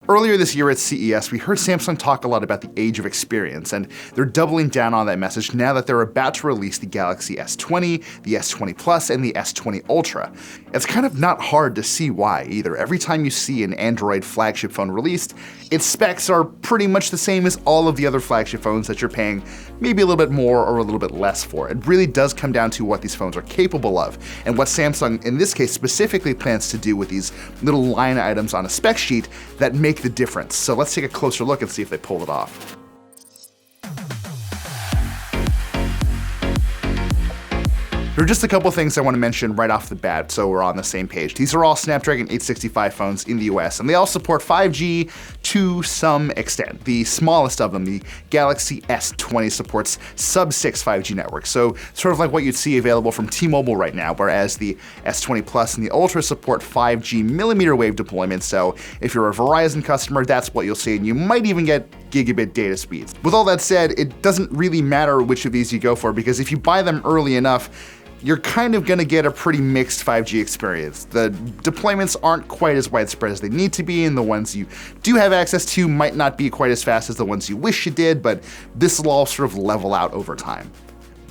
Earlier this year at CES, we heard Samsung talk a lot about the age of experience, and they're doubling down on that message now that they're about to release the Galaxy S20, the S20 Plus, and the S20 Ultra. It's kind of not hard to see why either. Every time you see an Android flagship phone released, its specs are pretty much the same as all of the other flagship phones that you're paying maybe a little bit more or a little bit less for. It really does come down to what these phones are capable of, and what Samsung, in this case, specifically plans to do with these little line items on a spec sheet that make the difference. So let's take a closer look and see if they pull it off. There are just a couple things I want to mention right off the bat so we're on the same page. These are all Snapdragon 865 phones in the US, and they all support 5G to some extent. The smallest of them, the Galaxy S20, supports sub-6 5G networks, so sort of like what you'd see available from T-Mobile right now, whereas the S20 Plus and the Ultra support 5G millimeter wave deployments, so if you're a Verizon customer, that's what you'll see, and you might even get gigabit data speeds. With all that said, it doesn't really matter which of these you go for, because if you buy them early enough, you're kind of gonna get a pretty mixed 5G experience. The deployments aren't quite as widespread as they need to be, and the ones you do have access to might not be quite as fast as the ones you wish you did, but this will all sort of level out over time.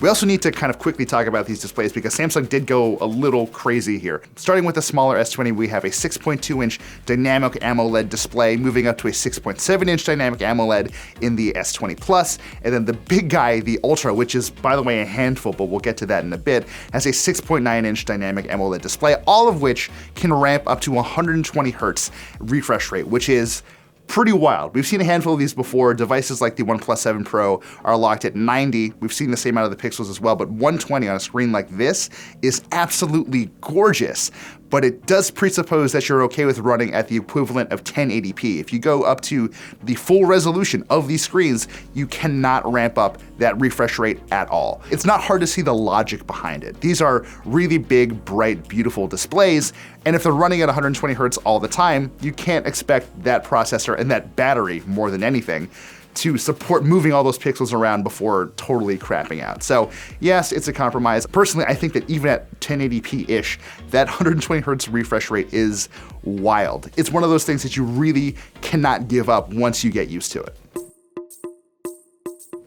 We also need to kind of quickly talk about these displays because Samsung did go a little crazy here. Starting with the smaller S20, we have a 6.2-inch dynamic AMOLED display, moving up to a 6.7-inch dynamic AMOLED in the S20 Plus, and then the big guy, the Ultra, which is, by the way, a handful, but we'll get to that in a bit, has a 6.9-inch dynamic AMOLED display, all of which can ramp up to 120 Hz refresh rate, which is pretty wild. We've seen a handful of these before. Devices like the OnePlus 7 Pro are locked at 90. We've seen the same out of the Pixels as well, but 120 on a screen like this is absolutely gorgeous. But it does presuppose that you're okay with running at the equivalent of 1080p. If you go up to the full resolution of these screens, you cannot ramp up that refresh rate at all. It's not hard to see the logic behind it. These are really big, bright, beautiful displays, and if they're running at 120 Hz all the time, you can't expect that processor and that battery, more than anything, to support moving all those pixels around before totally crapping out. So yes, it's a compromise. Personally, I think that even at 1080p-ish, that 120 Hz refresh rate is wild. It's one of those things that you really cannot give up once you get used to it.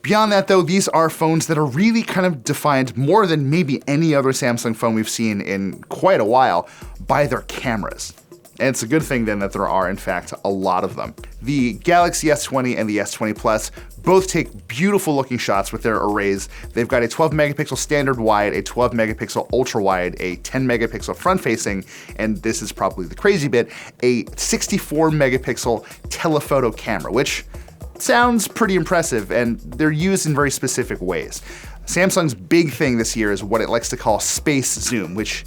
Beyond that though, these are phones that are really kind of defined more than maybe any other Samsung phone we've seen in quite a while by their cameras. And it's a good thing then that there are, in fact, a lot of them. The Galaxy S20 and the S20 Plus both take beautiful looking shots with their arrays. They've got a 12 megapixel standard wide, a 12 megapixel ultra wide, a 10 megapixel front facing, and this is probably the crazy bit, a 64 megapixel telephoto camera, which sounds pretty impressive, and they're used in very specific ways. Samsung's big thing this year is what it likes to call space zoom, which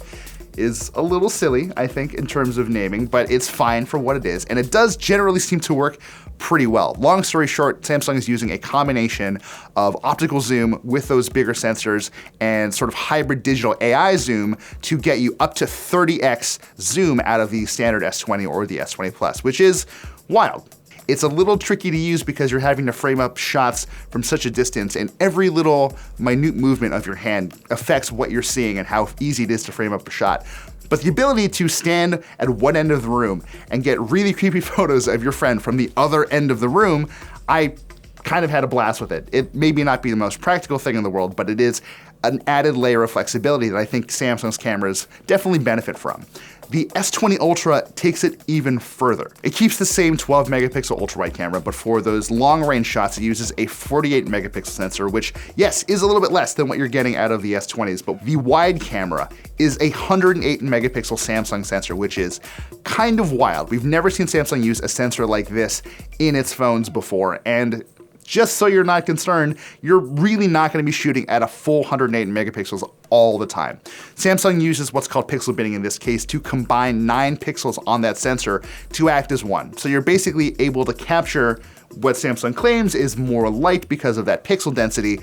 is a little silly, I think, in terms of naming, but it's fine for what it is, and it does generally seem to work pretty well. Long story short, Samsung is using a combination of optical zoom with those bigger sensors and sort of hybrid digital AI zoom to get you up to 30x zoom out of the standard S20 or the S20 Plus, which is wild. It's a little tricky to use because you're having to frame up shots from such a distance, and every little minute movement of your hand affects what you're seeing and how easy it is to frame up a shot. But the ability to stand at one end of the room and get really creepy photos of your friend from the other end of the room, I kind of had a blast with it. It may not be the most practical thing in the world, but it is an added layer of flexibility that I think Samsung's cameras definitely benefit from. The S20 Ultra takes it even further. It keeps the same 12 megapixel ultra-wide camera, but for those long-range shots, it uses a 48 megapixel sensor, which, yes, is a little bit less than what you're getting out of the S20s, but the wide camera is a 108 megapixel Samsung sensor, which is kind of wild. We've never seen Samsung use a sensor like this in its phones before, and just so you're not concerned, you're really not going to be shooting at a full 108 megapixels all the time. Samsung uses what's called pixel binning in this case to combine 9 pixels on that sensor to act as one. So you're basically able to capture what Samsung claims is more light because of that pixel density,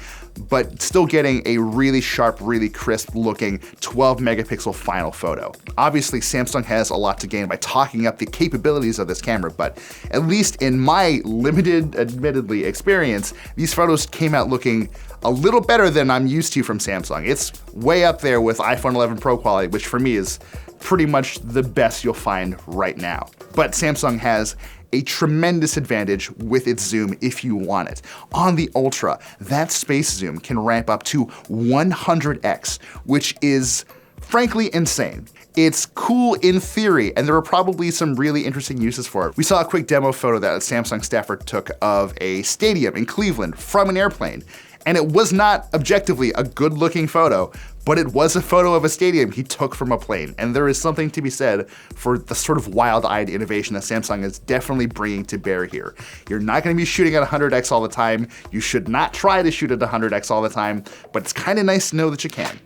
but still getting a really sharp, really crisp looking 12 megapixel final photo. Obviously, Samsung has a lot to gain by talking up the capabilities of this camera, but at least in my limited, admittedly, experience, these photos came out looking a little better than I'm used to from Samsung. It's way up there with iPhone 11 Pro quality, which for me is pretty much the best you'll find right now. But Samsung has a tremendous advantage with its zoom if you want it. On the Ultra, that space zoom can ramp up to 100x, which is frankly insane. It's cool in theory, and there are probably some really interesting uses for it. We saw a quick demo photo that a Samsung staffer took of a stadium in Cleveland from an airplane, and it was not objectively a good-looking photo, but it was a photo of a stadium he took from a plane, and there is something to be said for the sort of wild-eyed innovation that Samsung is definitely bringing to bear here. You're not gonna be shooting at 100x all the time. You should not try to shoot at 100x all the time, but it's kinda nice to know that you can.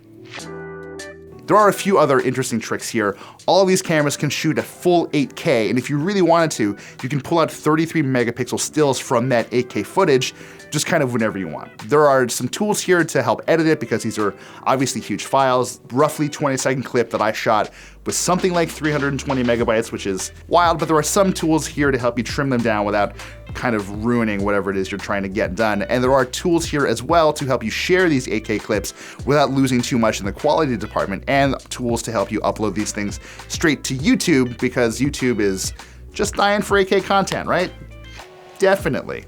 There are a few other interesting tricks here. All of these cameras can shoot at full 8K, and if you really wanted to, you can pull out 33 megapixel stills from that 8K footage, just kind of whenever you want. There are some tools here to help edit it because these are obviously huge files. Roughly 20-second clip that I shot with something like 320 megabytes, which is wild, but there are some tools here to help you trim them down without kind of ruining whatever it is you're trying to get done. And there are tools here as well to help you share these 8K clips without losing too much in the quality department, and tools to help you upload these things straight to YouTube, because YouTube is just dying for 8K content, right? Definitely.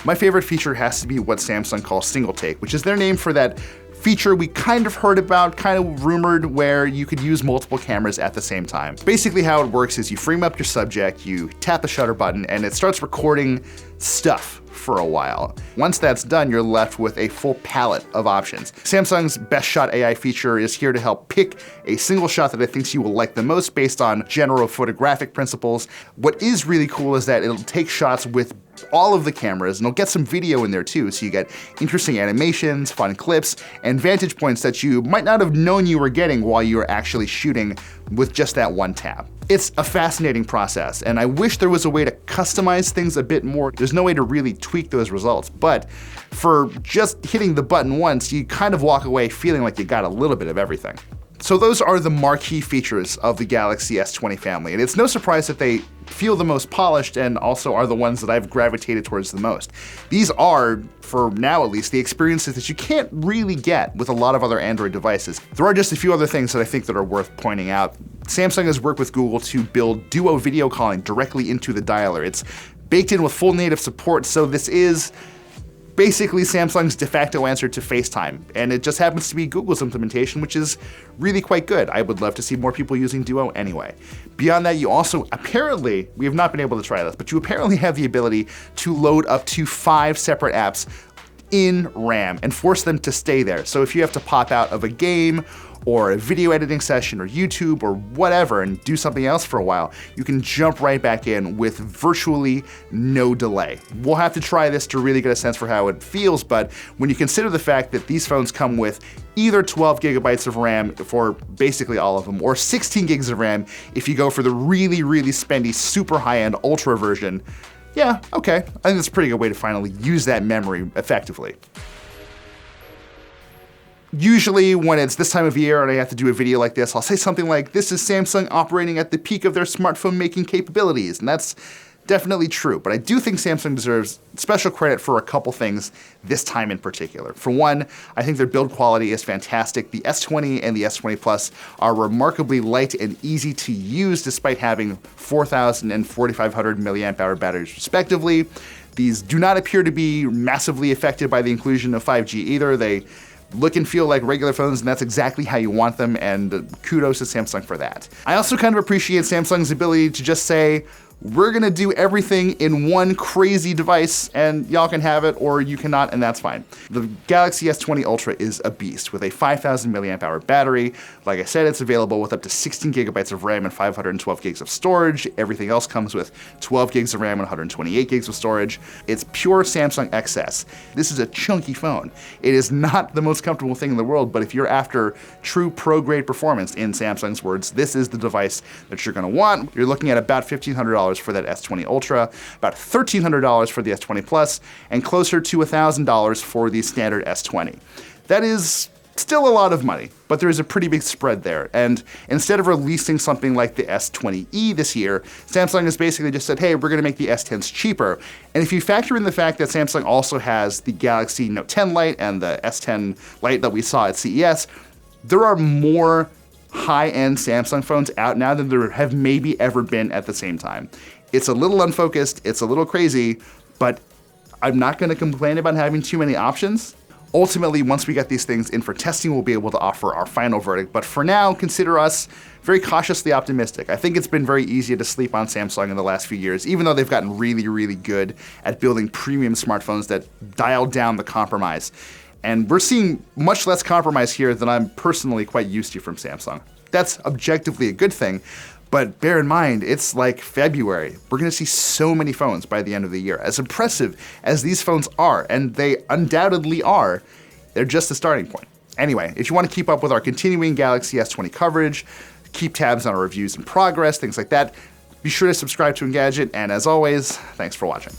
My favorite feature has to be what Samsung calls single take, which is their name for that feature we kind of heard about, kind of rumored, where you could use multiple cameras at the same time. Basically how it works is you frame up your subject, you tap the shutter button, and it starts recording stuff for a while. Once that's done, you're left with a full palette of options. Samsung's Best Shot AI feature is here to help pick a single shot that it thinks you will like the most based on general photographic principles. What is really cool is that it'll take shots with all of the cameras, and it'll get some video in there too, so you get interesting animations, fun clips, and vantage points that you might not have known you were getting while you were actually shooting with just that one tab. It's a fascinating process, and I wish there was a way to customize things a bit more. There's no way to really tweak those results, but for just hitting the button once, you kind of walk away feeling like you got a little bit of everything. So those are the marquee features of the Galaxy S20 family, and it's no surprise that they feel the most polished and also are the ones that I've gravitated towards the most. These are, for now at least, the experiences that you can't really get with a lot of other Android devices. There are just a few other things that I think that are worth pointing out. Samsung has worked with Google to build Duo video calling directly into the dialer. It's baked in with full native support, so this is basically Samsung's de facto answer to FaceTime, and it just happens to be Google's implementation, which is really quite good. I would love to see more people using Duo anyway. Beyond that, you also apparently, we have not been able to try this, but you apparently have the ability to load up to 5 separate apps in RAM and force them to stay there. So if you have to pop out of a game or a video editing session or YouTube or whatever and do something else for a while, you can jump right back in with virtually no delay. We'll have to try this to really get a sense for how it feels, but when you consider the fact that these phones come with either 12 gigabytes of RAM for basically all of them, or 16 gigs of RAM if you go for the really, really spendy, super high-end Ultra version, yeah, okay, I think that's a pretty good way to finally use that memory effectively. Usually when it's this time of year and I have to do a video like this, I'll say something like, this is Samsung operating at the peak of their smartphone making capabilities, and that's definitely true, but I do think Samsung deserves special credit for a couple things this time in particular. For one, I think their build quality is fantastic. The S20 and the S20 Plus are remarkably light and easy to use despite having 4,000 and 4,500 milliamp hour batteries respectively. These do not appear to be massively affected by the inclusion of 5G either. They look and feel like regular phones, and that's exactly how you want them, and kudos to Samsung for that. I also kind of appreciate Samsung's ability to just say, we're gonna do everything in one crazy device, and y'all can have it, or you cannot, and that's fine. The Galaxy S20 Ultra is a beast with a 5,000 milliamp hour battery. Like I said, it's available with up to 16 gigabytes of RAM and 512 gigs of storage. Everything else comes with 12 gigs of RAM and 128 gigs of storage. It's pure Samsung XS. This is a chunky phone. It is not the most comfortable thing in the world, but if you're after true pro-grade performance, in Samsung's words, this is the device that you're gonna want. You're looking at about $1,500 for that S20 Ultra, about $1,300 for the S20 Plus, and closer to $1,000 for the standard S20. That is still a lot of money, but there is a pretty big spread there. And instead of releasing something like the S20e this year, Samsung has basically just said, hey, we're gonna make the S10s cheaper. And if you factor in the fact that Samsung also has the Galaxy Note 10 Lite and the S10 Lite that we saw at CES, there are more high-end Samsung phones out now than there have maybe ever been at the same time. It's a little unfocused, it's a little crazy, but I'm not gonna complain about having too many options. Ultimately, once we get these things in for testing, we'll be able to offer our final verdict. But for now, consider us very cautiously optimistic. I think it's been very easy to sleep on Samsung in the last few years, even though they've gotten really, really good at building premium smartphones that dial down the compromise. And we're seeing much less compromise here than I'm personally quite used to from Samsung. That's objectively a good thing, but bear in mind, it's like February. We're gonna see so many phones by the end of the year. As impressive as these phones are, and they undoubtedly are, they're just a starting point. Anyway, if you wanna keep up with our continuing Galaxy S20 coverage, keep tabs on our reviews and progress, things like that, be sure to subscribe to Engadget, and as always, thanks for watching.